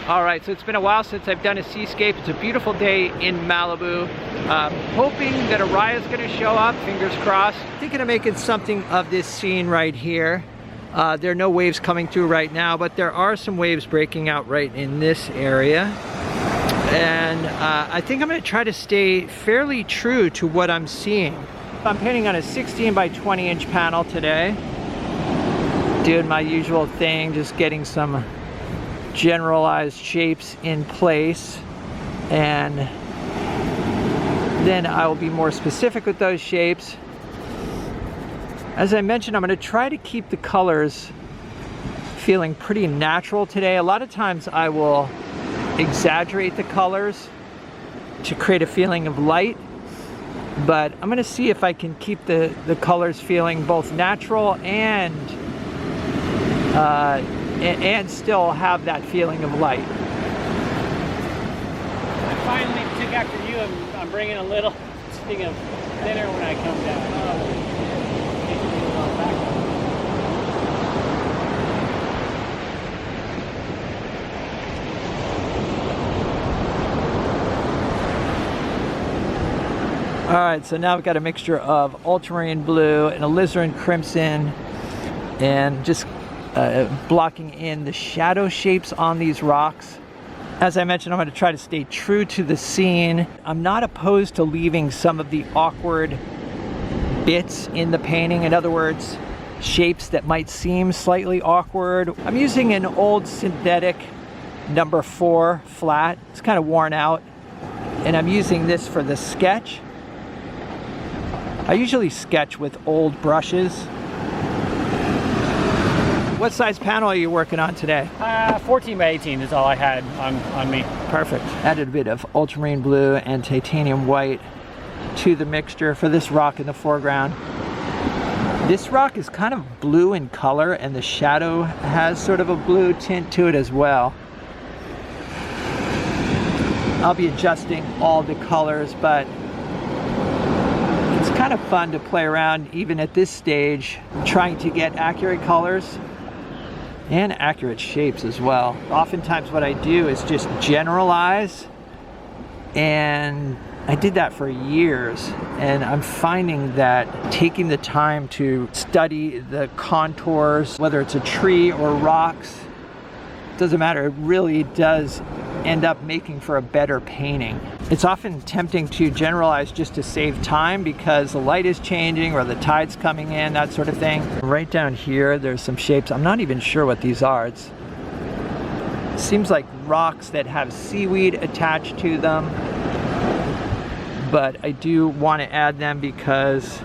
All right, so it's been a while since I've done a seascape. It's a beautiful day in Malibu. Hoping that Ariah is gonna show up, fingers crossed. Thinking of making something of this scene right here. There are no waves coming through right now, but there are some waves breaking out right in this area. And I think I'm gonna try to stay fairly true to what I'm seeing. I'm painting on a 16 by 20 inch panel today. Doing my usual thing, just getting some generalized shapes in place, and then I will be more specific with those shapes. As I mentioned, I'm going to try to keep the colors feeling pretty natural today. A lot of times I will exaggerate the colors to create a feeling of light, but I'm going to see if I can keep the colors feeling both natural and still have that feeling of light. I finally took after you. I'm bringing a little thing of thinner when I come down. All right, so now we've got a mixture of ultramarine blue and alizarin crimson, and just blocking in the shadow shapes on these rocks. As I mentioned, I'm going to try to stay true to the scene. I'm not opposed to leaving some of the awkward bits in the painting. In other words, shapes that might seem slightly awkward. I'm using an old synthetic number 4 flat. It's kind of worn out, and I'm using this for the sketch. I usually sketch with old brushes. What size panel are you working on today? 14 by 18 is all I had on me. Perfect. Added a bit of ultramarine blue and titanium white to the mixture for this rock in the foreground. This rock is kind of blue in color, and the shadow has sort of a blue tint to it as well. I'll be adjusting all the colors, but it's kind of fun to play around even at this stage, trying to get accurate colors and accurate shapes as well. Oftentimes what I do is just generalize, and I did that for years, and I'm finding that taking the time to study the contours, whether it's a tree or rocks, doesn't matter, it really does end up making for a better painting. It's often tempting to generalize just to save time because the light is changing or the tide's coming in, that sort of thing. Right down here, there's some shapes. I'm not even sure what these are. It seems like rocks that have seaweed attached to them, but I do want to add them because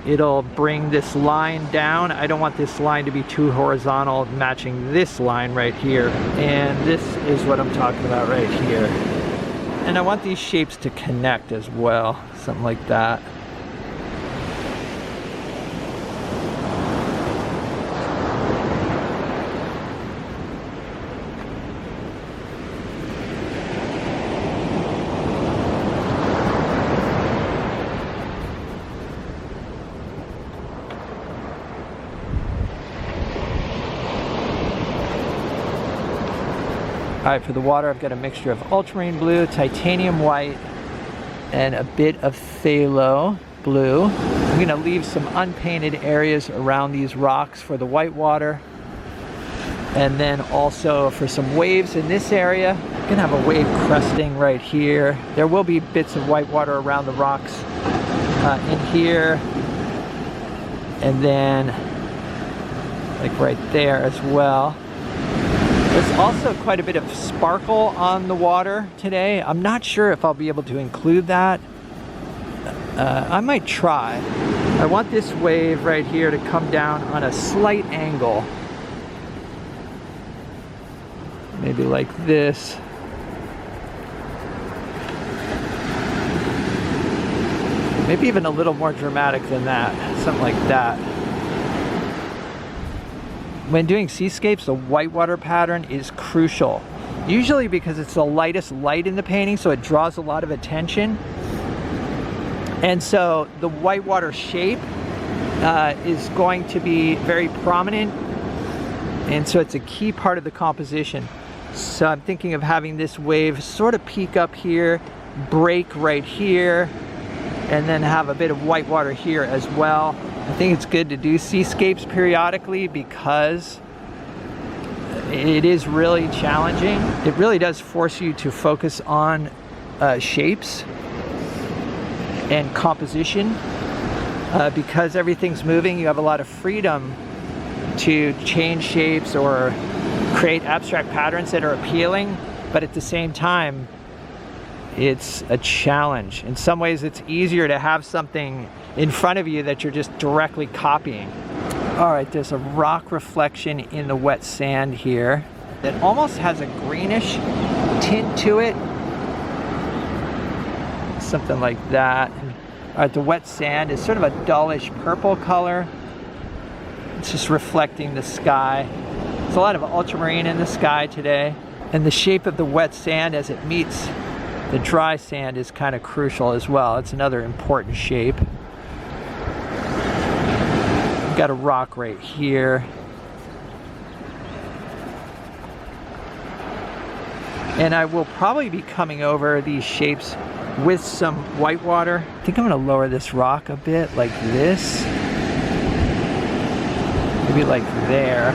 it'll bring this line down. I don't want this line to be too horizontal, matching this line right here. And this is what I'm talking about right here. And I want these shapes to connect as well, something like that. All right, for the water, I've got a mixture of ultramarine blue, titanium white, and a bit of phthalo blue. I'm gonna leave some unpainted areas around these rocks for the white water. And then also for some waves in this area. I'm gonna have a wave cresting right here. There will be bits of white water around the rocks in here. And then like right there as well. There's also quite a bit of sparkle on the water today. I'm not sure if I'll be able to include that. I might try. I want this wave right here to come down on a slight angle. Maybe like this. Maybe even a little more dramatic than that. Something like that. When doing seascapes, the whitewater pattern is crucial. Usually because it's the lightest light in the painting, so it draws a lot of attention. And so the whitewater shape is going to be very prominent. And so it's a key part of the composition. So I'm thinking of having this wave sort of peak up here, break right here, and then have a bit of whitewater here as well. I think it's good to do seascapes periodically because it is really challenging. It really does force you to focus on shapes and composition. Because everything's moving, you have a lot of freedom to change shapes or create abstract patterns that are appealing, but at the same time, it's a challenge. In some ways, it's easier to have something in front of you that you're just directly copying. All right, there's a rock reflection in the wet sand here that almost has a greenish tint to it. Something like that. All right, the wet sand is sort of a dullish purple color. It's just reflecting the sky. There's a lot of ultramarine in the sky today. And the shape of the wet sand as it meets the dry sand is kind of crucial as well. It's another important shape. We've got a rock right here. And I will probably be coming over these shapes with some whitewater. I think I'm gonna lower this rock a bit like this. Maybe like there,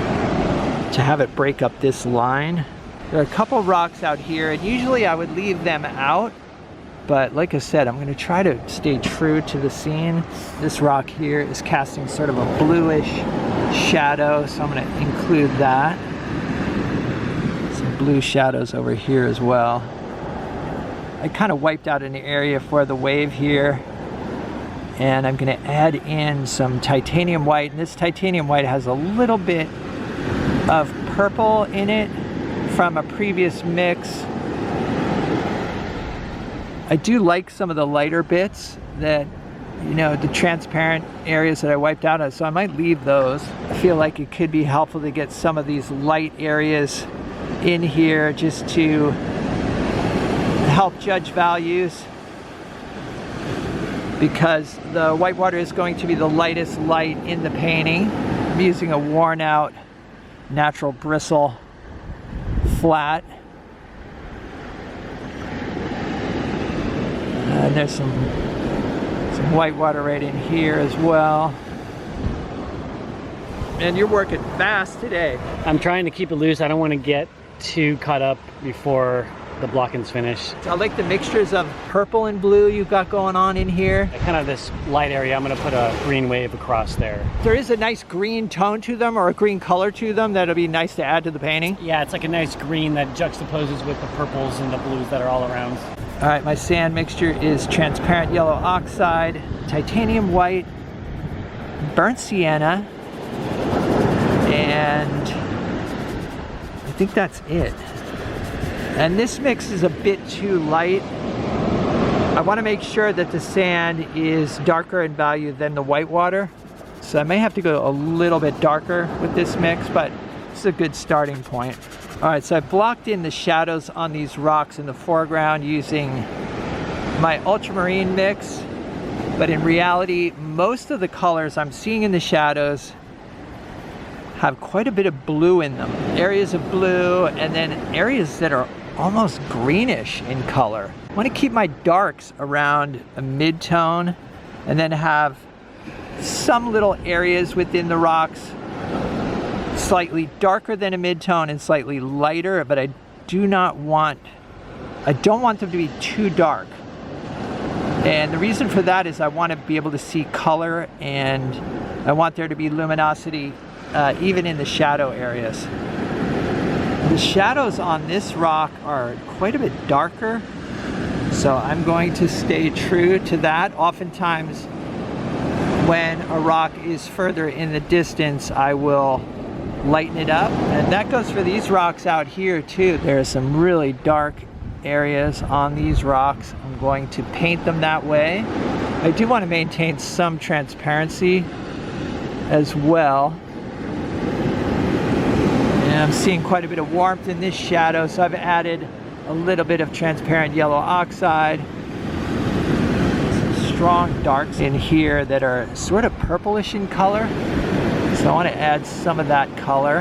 to have it break up this line. There are a couple rocks out here, and usually I would leave them out, but like I said, I'm gonna try to stay true to the scene. This rock here is casting sort of a bluish shadow, so I'm gonna include that. Some blue shadows over here as well. I kind of wiped out an area for the wave here, and I'm gonna add in some titanium white, and this titanium white has a little bit of purple in it from a previous mix. I do like some of the lighter bits that, you know, the transparent areas that I wiped out, so I might leave those. I feel like it could be helpful to get some of these light areas in here just to help judge values, because the whitewater is going to be the lightest light in the painting. I'm using a worn out natural bristle flat. And there's some whitewater right in here as well. And you're working fast today. I'm trying to keep it loose. I don't want to get too caught up before the blocking's finished. I like the mixtures of purple and blue you've got going on in here. Kind of this light area, I'm going to put a green wave across there. There is a nice green tone to them, or a green color to them, that'll be nice to add to the painting. Yeah, it's like a nice green that juxtaposes with the purples and the blues that are all around. All right, my sand mixture is transparent yellow oxide, titanium white, burnt sienna, and I think that's it. And this mix is a bit too light. I want to make sure that the sand is darker in value than the whitewater. So I may have to go a little bit darker with this mix, but it's a good starting point. All right, so I blocked in the shadows on these rocks in the foreground using my ultramarine mix. But in reality, most of the colors I'm seeing in the shadows have quite a bit of blue in them. Areas of blue, and then areas that are almost greenish in color. I want to keep my darks around a mid-tone, and then have some little areas within the rocks slightly darker than a mid-tone and slightly lighter, but I don't want them to be too dark. And the reason for that is I want to be able to see color, and I want there to be luminosity even in the shadow areas. The shadows on this rock are quite a bit darker, so I'm going to stay true to that. Oftentimes when a rock is further in the distance, I will lighten it up, and that goes for these rocks out here too. There are some really dark areas on these rocks. I'm going to paint them that way. I do want to maintain some transparency as well. And I'm seeing quite a bit of warmth in this shadow, so I've added a little bit of transparent yellow oxide. Some strong darks in here that are sort of purplish in color. So I want to add some of that color.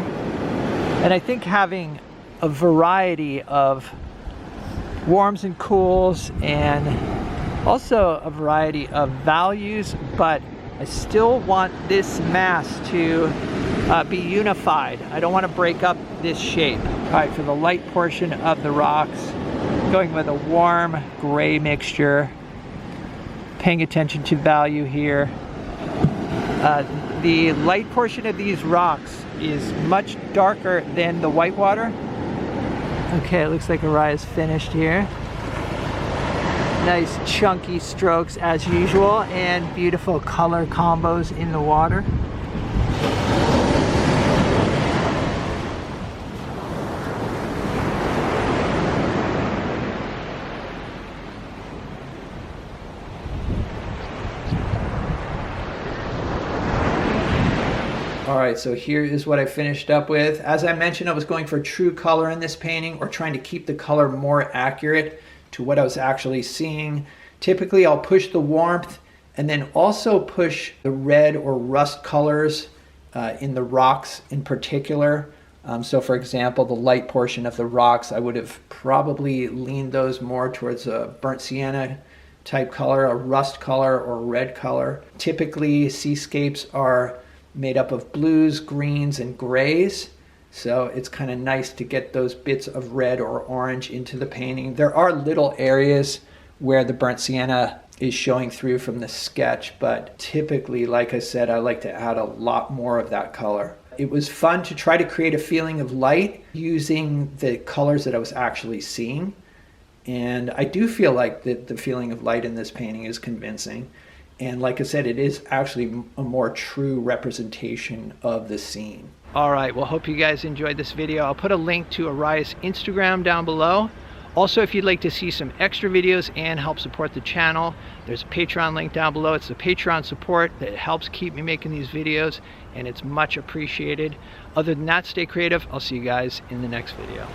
And I think having a variety of warms and cools, and also a variety of values, but I still want this mass to be unified. I don't want to break up this shape. All right, for the light portion of the rocks, going with a warm gray mixture, paying attention to value here. The light portion of these rocks is much darker than the white water. Okay, it looks like Ariah's finished here. Nice chunky strokes as usual, and beautiful color combos in the water. Alright, so here is what I finished up with. As I mentioned, I was going for true color in this painting, or trying to keep the color more accurate to what I was actually seeing. Typically I'll push the warmth and then also push the red or rust colors in the rocks in particular. So for example, the light portion of the rocks, I would have probably leaned those more towards a burnt sienna type color, a rust color, or red color. Typically seascapes are made up of blues, greens, and grays. So it's kind of nice to get those bits of red or orange into the painting. There are little areas where the burnt sienna is showing through from the sketch, but typically, like I said, I like to add a lot more of that color. It was fun to try to create a feeling of light using the colors that I was actually seeing. And I do feel like the feeling of light in this painting is convincing. And like I said, it is actually a more true representation of the scene. All right, well, hope you guys enjoyed this video. I'll put a link to Ariah's Instagram down below. Also, if you'd like to see some extra videos and help support the channel, there's a Patreon link down below. It's the Patreon support that helps keep me making these videos, and it's much appreciated. Other than that, stay creative. I'll see you guys in the next video.